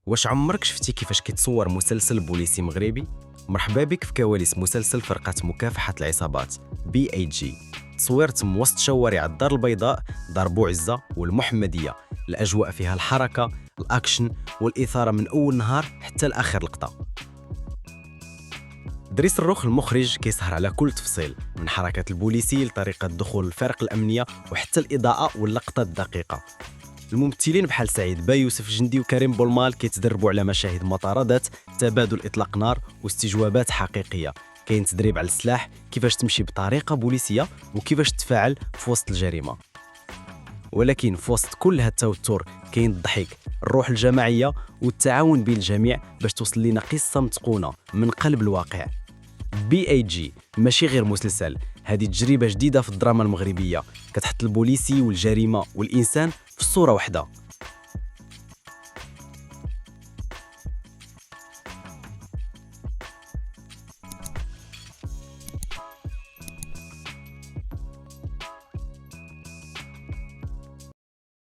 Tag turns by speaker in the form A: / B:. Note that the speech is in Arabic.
A: واش عمرك شفتي كيفاش كيتصور مسلسل بوليسي مغربي؟ مرحبا بك في كواليس مسلسل فرقة مكافحة العصابات BAG. تصوير تم وسط شوارع الدار البيضاء، دار بوعزة والمحمدية. الأجواء فيها الحركة، الأكشن والإثارة من أول نهار حتى لآخر لقطة. دريس الروخ المخرج كيسهر على كل تفصيل، من حركة البوليسي لطريقة دخول الفرق الأمنية وحتى الإضاءة واللقطة الدقيقة. الممثلين بحال سعيد با يوسف جندي وكريم بولمال كيتدربوا على مشاهد مطاردات، تبادل اطلاق نار واستجوابات حقيقيه. كاين تدريب على السلاح، كيفاش تمشي بطريقه بوليسيه وكيفاش تفاعل في وسط الجريمه. ولكن في وسط كل هذا التوتر كاين الضحك، الروح الجماعيه والتعاون بين الجميع باش توصل لنا قصه متقونه من قلب الواقع. BAG ماشي غير مسلسل، هذه تجربه جديده في الدراما المغربيه، كتحط البوليسي والجريمه والانسان في الصوره واحده.